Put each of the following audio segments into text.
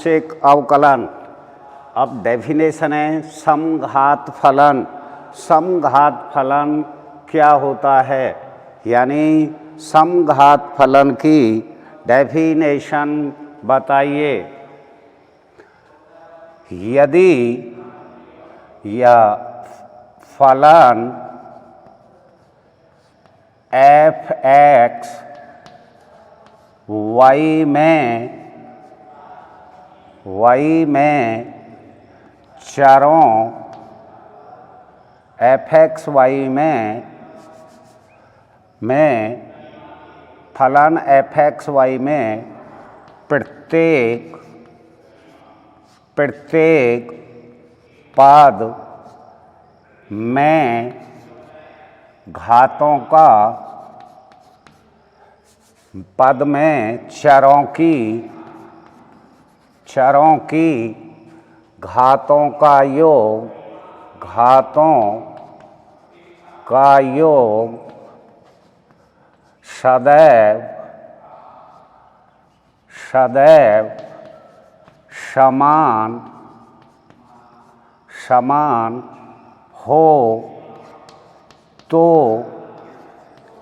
आंशिक अवकलन। अब डेफिनेशन है समघात फलन। समघात फलन क्या होता है, यानी समघात फलन की डेफिनेशन बताइए। यदि यह फलन एफ एक्स वाई में चरों एफ एक्स वाई में फलन एफ एक्स वाई में प्रत्येक पद में घातों का पद में चरों की घातों का योग सदैव समान हो, तो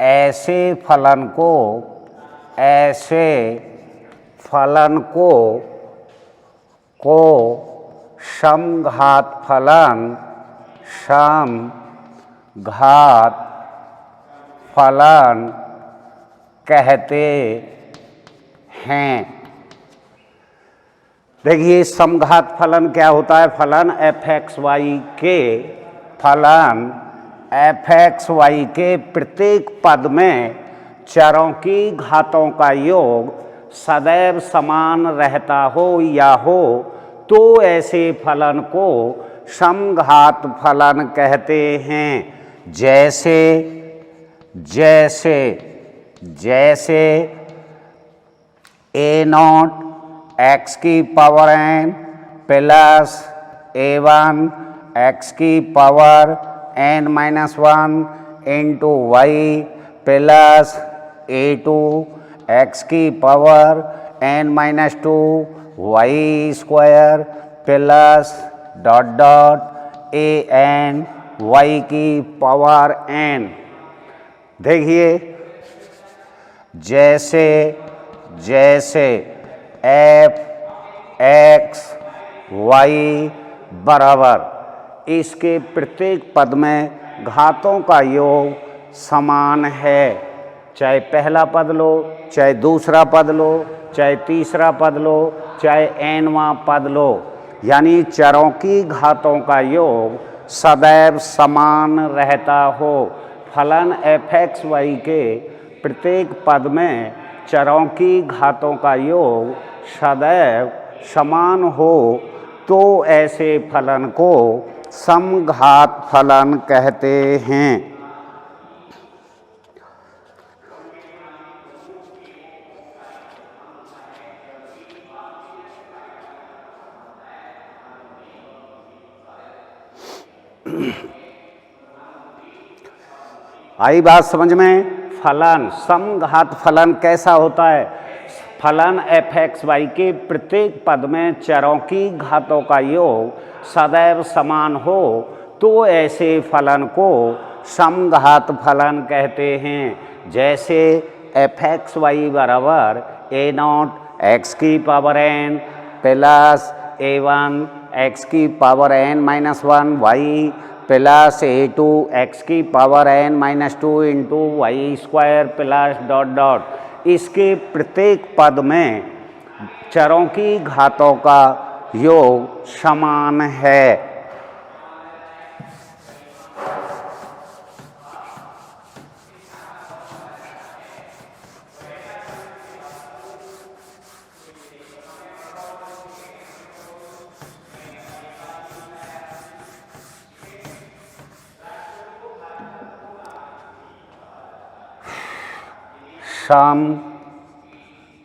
ऐसे फलन को समघात फलन कहते हैं। देखिए समघात फलन क्या होता है। फलन एफ एक्स वाई के प्रत्येक पद में चरों की घातों का योग सदैव समान रहता हो या हो, तो ऐसे फलन को समघात फलन कहते हैं। जैसे ए नॉट एक्स की power n plus a1 x की power n-1 into y plus a2 x की power n-2 y square plus an y की पावर n। देखिए जैसे एफ एक्स वाई बराबर इसके प्रत्येक पद में घातों का योग समान है, चाहे पहला पद लो, चाहे दूसरा पद लो, चाहे तीसरा पद लो, चाहे nवां पद लो, यानी चरों की घातों का योग सदैव समान रहता हो। फलन एफ एक्स वाई के प्रत्येक पद में चरों की घातों का योग सदैव समान हो, तो ऐसे फलन को समघात फलन कहते हैं। आई बात समझ में। फलन समघात फलन कैसा होता है। फलन एफ एक्स वाई के प्रत्येक पद में चरों की घातों का योग सदैव समान हो, तो ऐसे फलन को समघात फलन कहते हैं। जैसे एफ एक्स वाई बराबर ए नॉट एक्स की power n plus a1 x की power n-1 y plus a2 x की power n-2 into y square plus इसके प्रत्येक पद में चरों की घातों का योग समान है।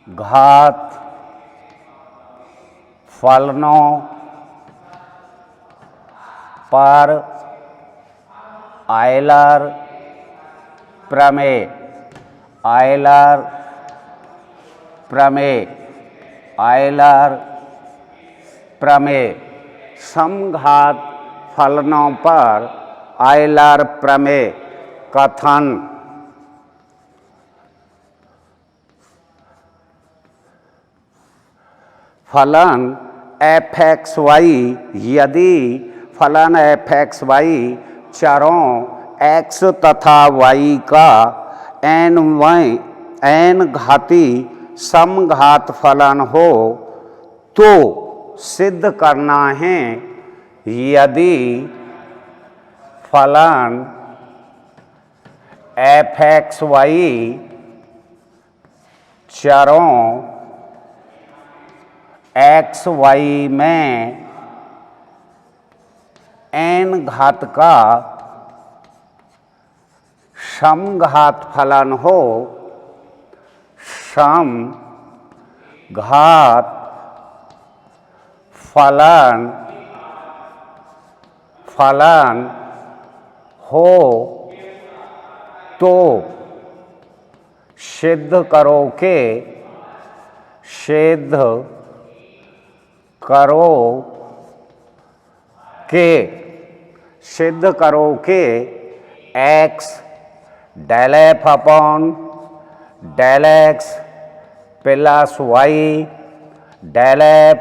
समघात फलनों पर आयलर प्रमेय। समघात फलनों पर आयलर प्रमेय कथन। फलन f(x,y) यदि फलन f(x,y) चरों x तथा y का n घाती समघात फलन हो तो सिद्ध करना है यदि फलन f(x,y) चरों x y में n घात का समघात फलन हो। समघात फलन हो तो सिद्ध करो के x del f upon del x plus y del f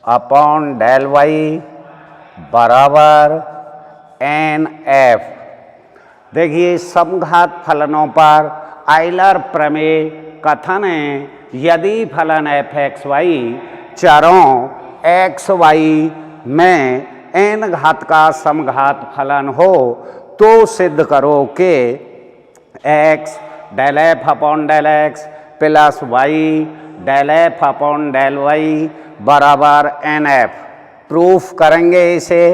upon del y बराबर n f। देखिए समघात फलनों पर आयलर प्रमेय कथन है यदि फलन f(x,y) चरों x y में n घात का समघात फलन हो तो सिद्ध करो कि x del f upon del x plus y del f upon del y बराबर nf। प्रूफ करेंगे इसे।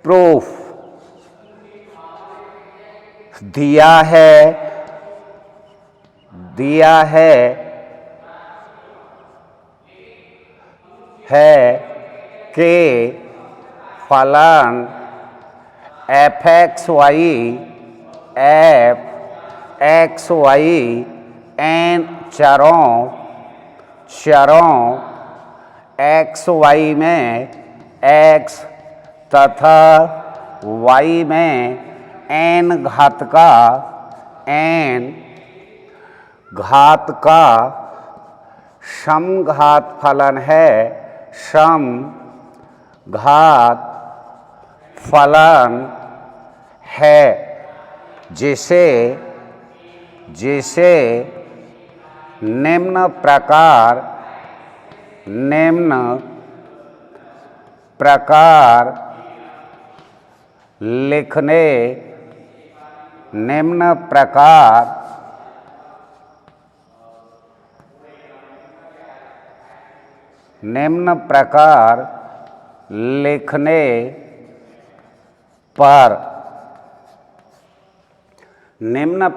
प्रूफ दिया है कि फलन f(x,y) n चरों x y में x तथा y में n घात का समघात फलन है। समघात फलन है जिसे निम्न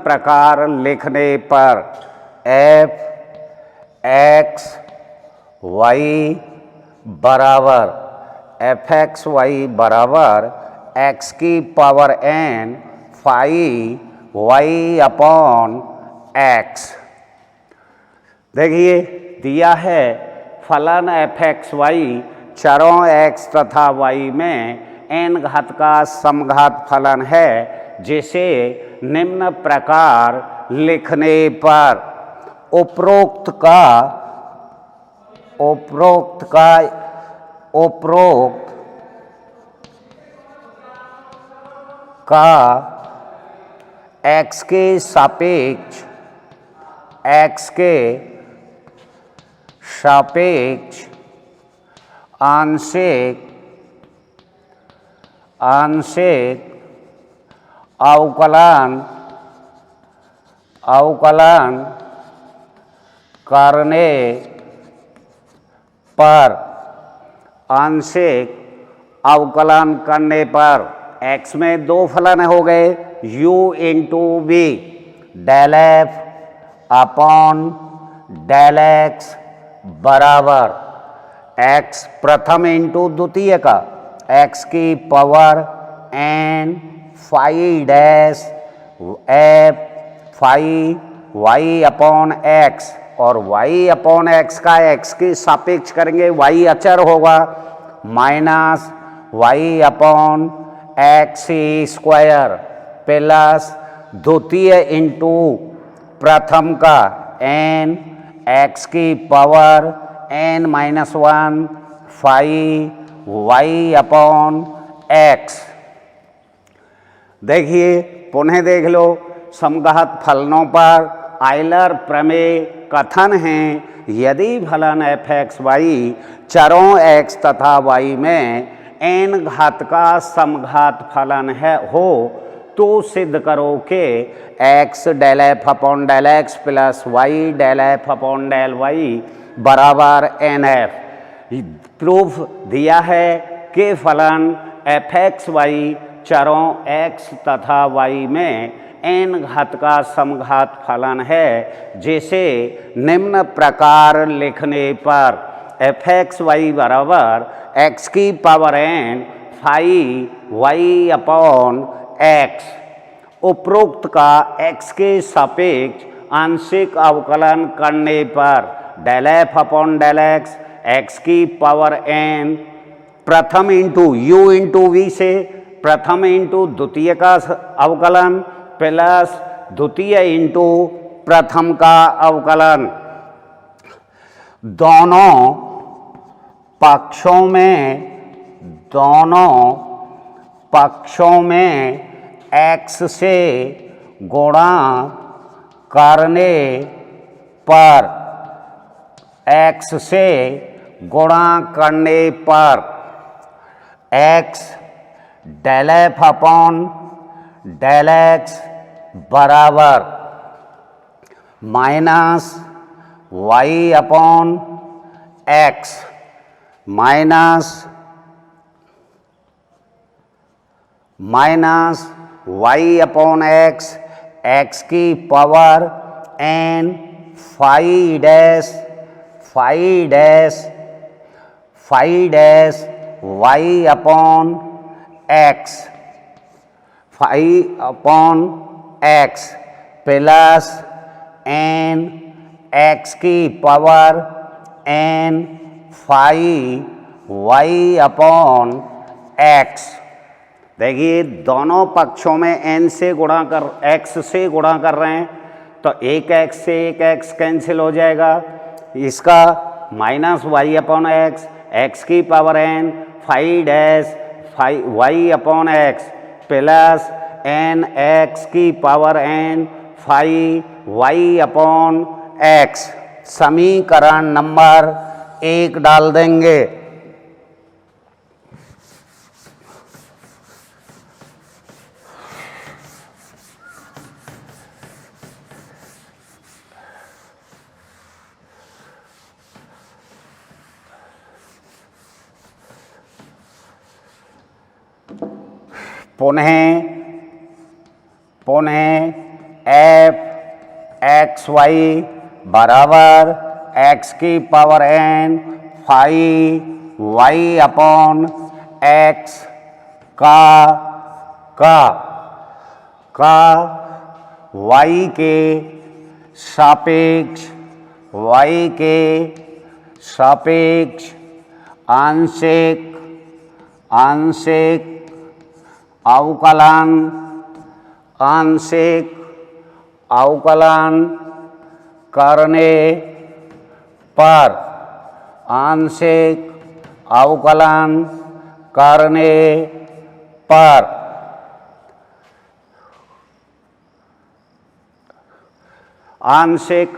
प्रकार लिखने पर f(x,y) बराबर x की power n phi y upon x। देखिए दिया है फलन f(x,y) चरों x तथा y में n घात का समघात फलन है जिसे निम्न प्रकार लिखने पर उपरोक्त का x के सापेक्ष आंशिक अवकलन करने पर x में दो फलन हो गए u into v del f upon del x बराबर x प्रथम इंटू द्वितीय का x की power n phi dash f phi y upon x और y अपॉन एक्स का x के सापेक्ष करेंगे, y अचर होगा, minus y upon x square plus द्वितीय इंटू प्रथम का n x की power n minus 1 five y upon x. देखिए पुनः देख लो, समघात फलनों पर आयलर प्रमेय कथन है, यदि फलन एफ एक्स वाई चरों x तथा y में n घात का समघात फलन है हो तो सिद्ध करो कि x del f upon del x plus y del f upon del y बराबर एन एफ। प्रूफ दिया है कि फलन एफ एक्स वाई चरों x तथा y में n घात का समघात फलन है, जिसे निम्न प्रकार लिखने पर एफ एक्स वाई बराबर x की power n five y upon x. उपरोक्त का x के सापेक्ष आंशिक अवकलन करने पर del f upon del x x की पावर n प्रथम इंटू u इंटू वी से प्रथम इंटू द्वितीय का अवकलन प्लस द्वितीय इंटू प्रथम का अवकलन, दोनों पक्षों में x से गुणा करने पर x del f upon del x बराबर minus y upon x minus y upon x की power n five dash y upon x plus n x की power n five y upon x. देखिए दोनों पक्षों में n से गुणा कर x से गुणा कर रहे हैं, तो एक x से एक x कैंसिल हो जाएगा, इसका माइनस y अपॉन एक्स की power n five dash y upon x plus n x की power n five y upon x. समीकरण नंबर 1 डाल देंगे। पुनः एफ एक्स वाई बराबर एक्स की power n five y upon x का y के सापेक्ष आंशिक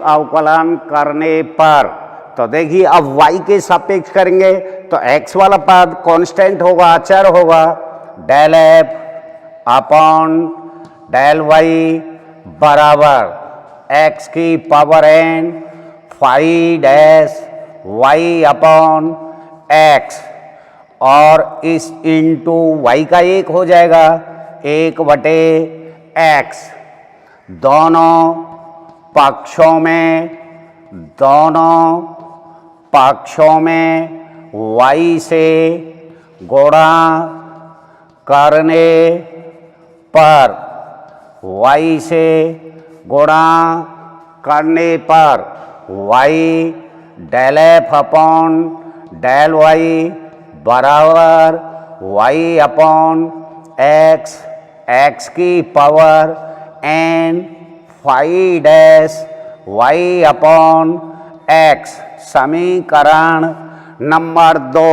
अवकलन करने पर तो देखिए अब y के सापेक्ष करेंगे तो x वाला पद कांस्टेंट होगा, अचर होगा, del f upon del y बराबर x की power n five dash y upon x, और इस इंटू y का 1 हो जाएगा 1/x। दोनों पक्षों में y से गुणा करने पर y del f upon del y बराबर वाई अपॉन एक्स, एक्स की power n phi dash y upon x. समीकरण नंबर 2।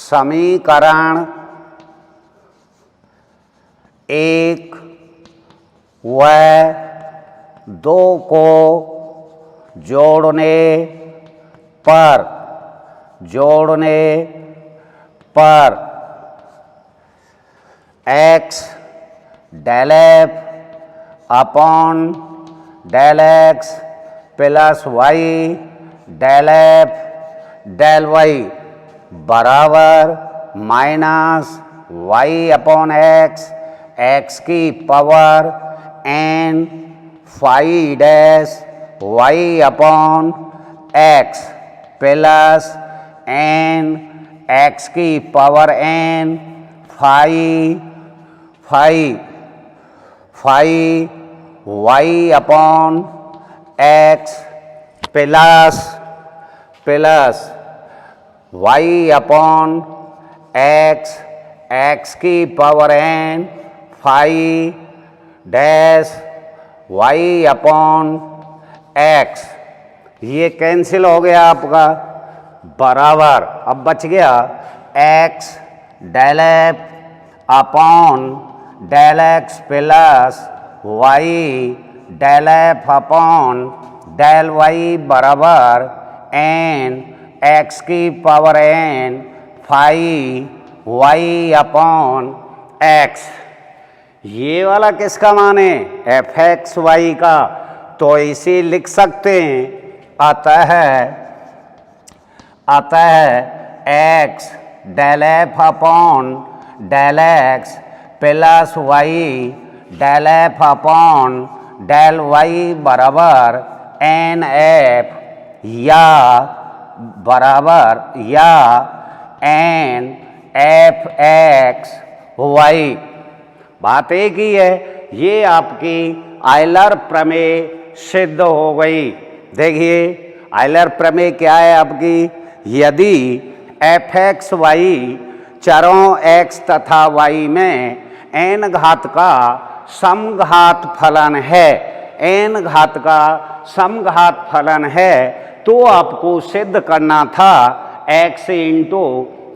समीकरण 1 व 2 को जोड़ने पर x del f upon del x plus y del f del y बराबर minus y upon x, x की power n phi dash y upon x plus n x की power n phi y upon x plus Y upon x, x की power n phi dash y upon x. ये cancel हो गया आपका, बराबर अब बच गया x del f upon del x plus y del f upon del y बराबर एन एक्स की power n phi y upon x. ये वाला किसका मान है? एफ एक्स वाई का। तो इसे लिख सकते हैं अतः x del f upon del x plus y del f upon del y बराबर एन एफ या एन एफ एक्स वाई। बात एक ही है। ये आपकी आयलर प्रमेय सिद्ध हो गई। देखिए आयलर प्रमेय क्या है आपकी, यदि एफ एक्स वाई चरों एक्स तथा वाई में एन घात का समघात फलन है, एन घात का समघात फलन है, तो आपको सिद्ध करना था x into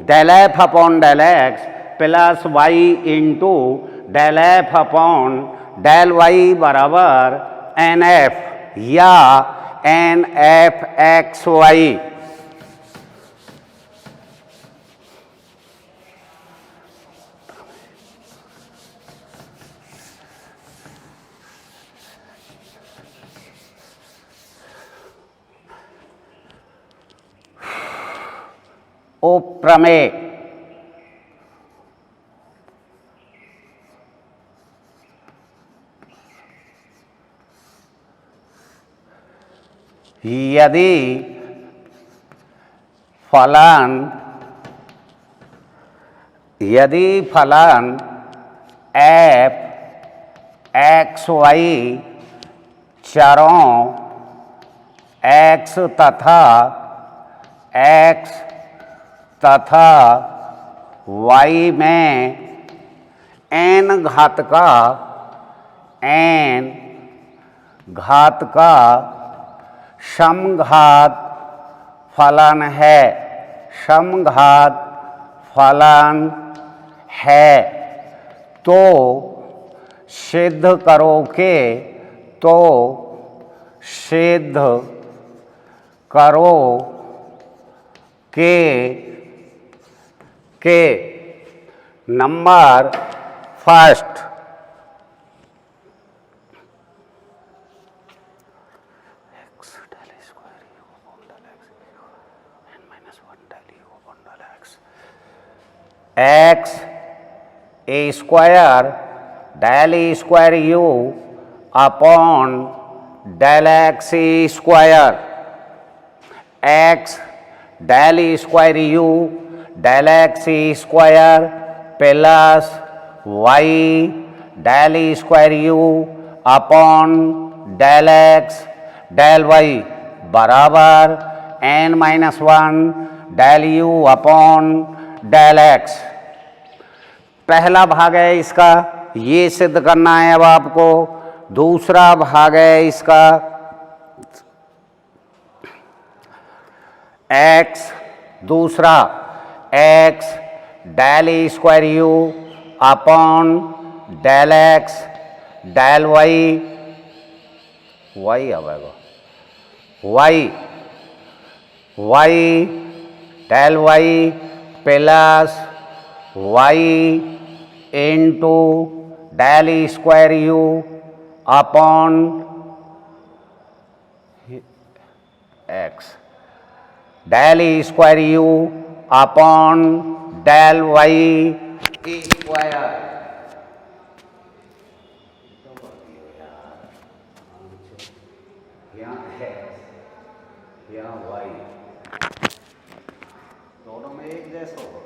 del f upon del x plus y into del f upon del y बराबर एन एफ या एन एफ एक्स वाई। उपप्रमेय यदि फलन एफ एक्स वाई चरों एक्स तथा वाई में एन घात का समघात फलन है, तो सिद्ध करो के number first x a square del a square u upon del x square, x del square u del x square plus y del square u upon del x del y बराबर n minus one del u upon del x. पहला भाग है इसका, ये सिद्ध करना है अब आपको। दूसरा भाग है इसका x, दूसरा x del square u upon del x del y, y आएगा y y del y plus y into del square u upon x del square u upon del y square. यहाँ वाई दोनों में एक जैसा होगा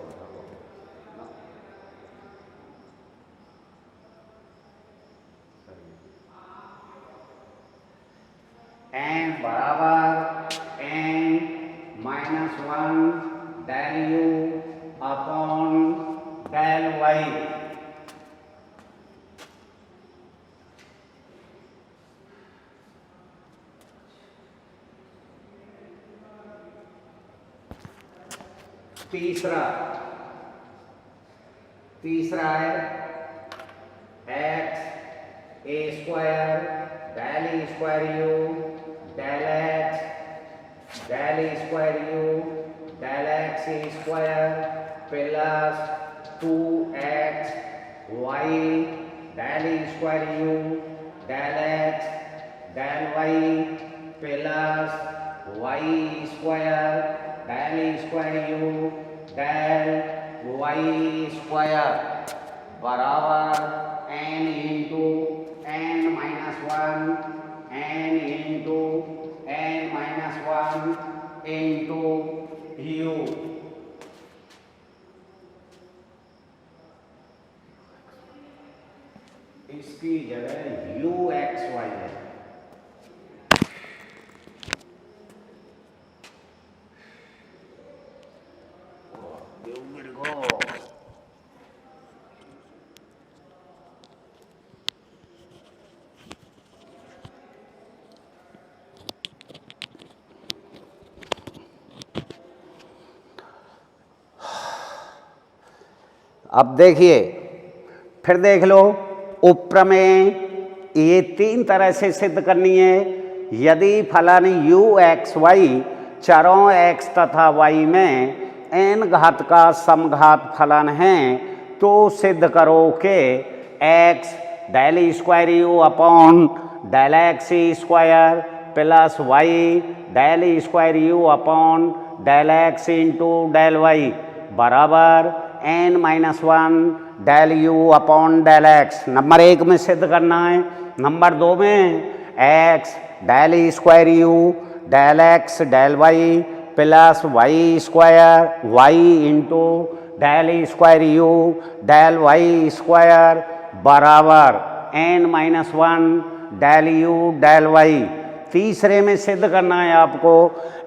n बराबर n minus one del u upon del y. तीसरा है x a square del square u del x del square u del x square plus two x y del square u del x del y plus y square del square u del y square बराबर n into n minus one n into n minus one into u. इसकी जगह you x Y है। अब देखिए, फिर देख लो, उपप्रमेय ये तीन तरह से सिद्ध करनी है। यदि फलन u x y चरों x तथा y में n घात का समघात फलन है तो सिद्ध करो कि x del square u upon del x square plus y del square u upon del x into del y बराबर n minus one del u upon del x. Number एक में सिद्ध करना है। नंबर दो में x del square u del x del y plus y square y into del square u del y square बराबर n minus one del u del y. तीसरे में सिद्ध करना है आपको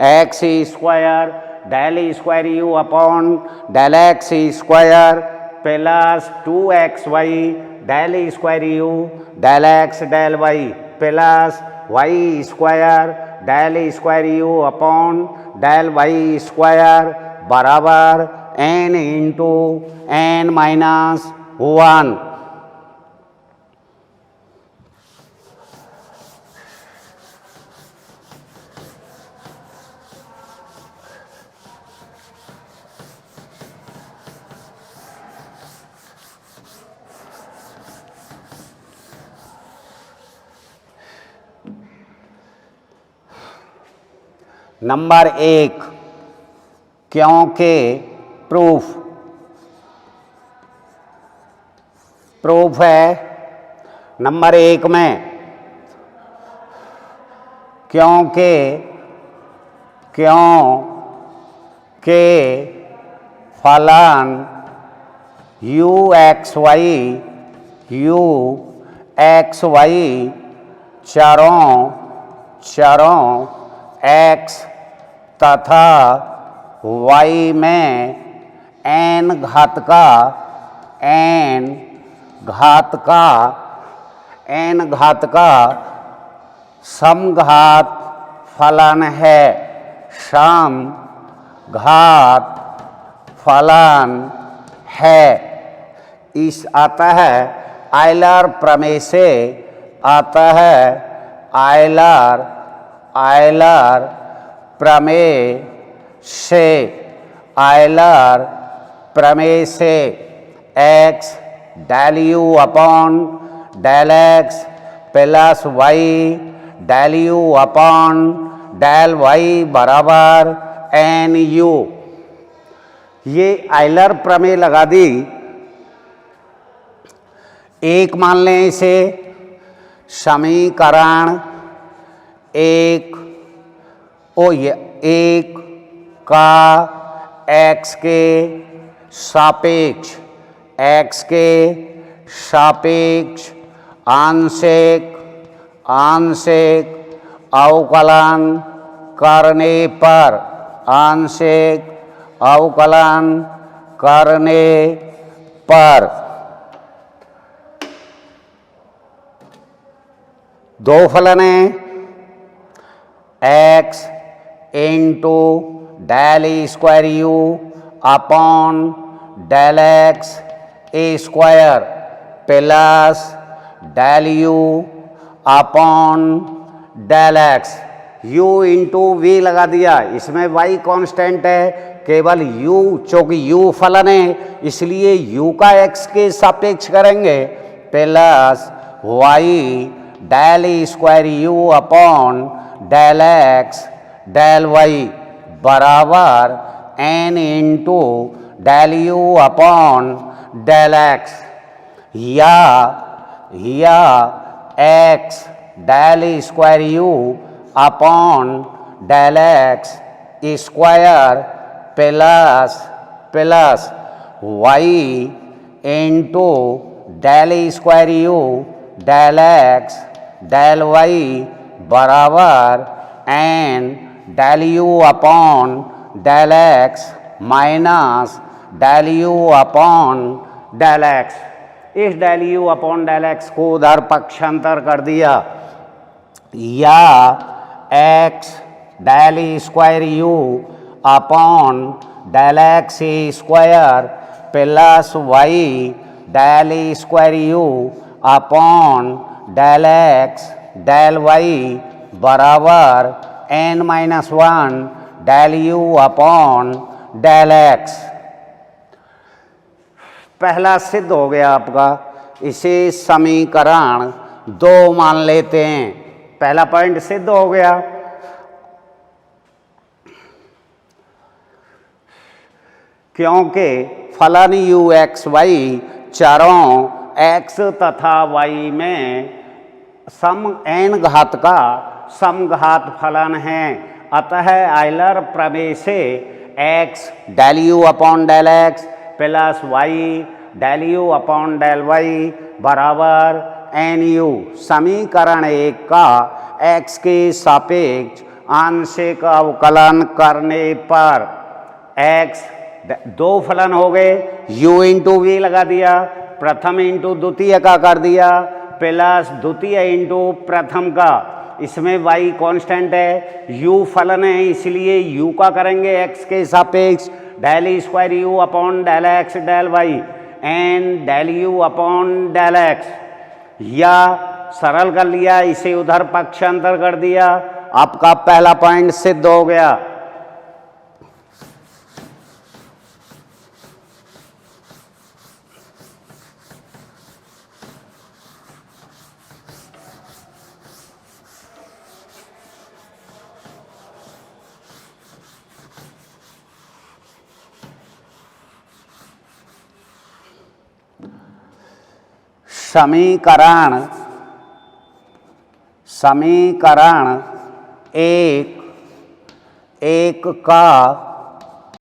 x square del square u upon del x square plus two x y del square u del x del y plus y square del square u upon del y square बराबर n into n minus one. Number एक, क्योंकि proof है। Number एक में क्योंकि फलन u x y चरों x तथा y में n घात का समघात फलन है। समघात फलन है। इस अतः आयलर प्रमेय से आयलर प्रमेय से x del u upon del x plus y del u upon del y बराबर एन यू। ये आयलर प्रमेय लगा दी। एक मान लें इसे समीकरण एक का x के सापेक्ष आंशिक अवकलन करने पर दो फलन है x into del square u upon del x a square plus del u upon del x u into v लगा दिया। इसमें y कांस्टेंट है, केवल u, चूंकि u फलन है इसलिए u का x के सापेक्ष करेंगे plus y del square u upon del x del y बराबर n into del u upon del x या x del square u upon del x square plus y into del square u del x del y बराबर n del u upon del x minus del u upon del x। इस del u upon del x को उधर पक्षांतर कर दिया या x del square u upon del x square plus y del square u upon del x del y बराबर n-1 del u upon del x। पहला सिद्ध हो गया आपका। इसे समीकरण 2 मान लेते हैं। पहला पॉइंट सिद्ध हो गया। क्योंकि फलन u एक्स वाई चरों x तथा y में n घात का समघात फलन है, अतः आयलर प्रमेय से x del u upon del x plus y del u upon del y बराबर एन यू। समीकरण 1 का x के सापेक्ष आंशिक अवकलन करने पर x दो फलन हो गए, u इंटू वी लगा दिया, प्रथम इंटू द्वितीय का कर दिया प्लस द्वितीय इंटू प्रथम का। इसमें y कांस्टेंट है, u फलन है इसलिए u का करेंगे x के सापेक्ष del square u upon del x del y एन del u upon del x, या सरल कर लिया, इसे उधर पक्षांतर कर दिया। आपका पहला पॉइंट सिद्ध हो गया। समीकरण एक, एक का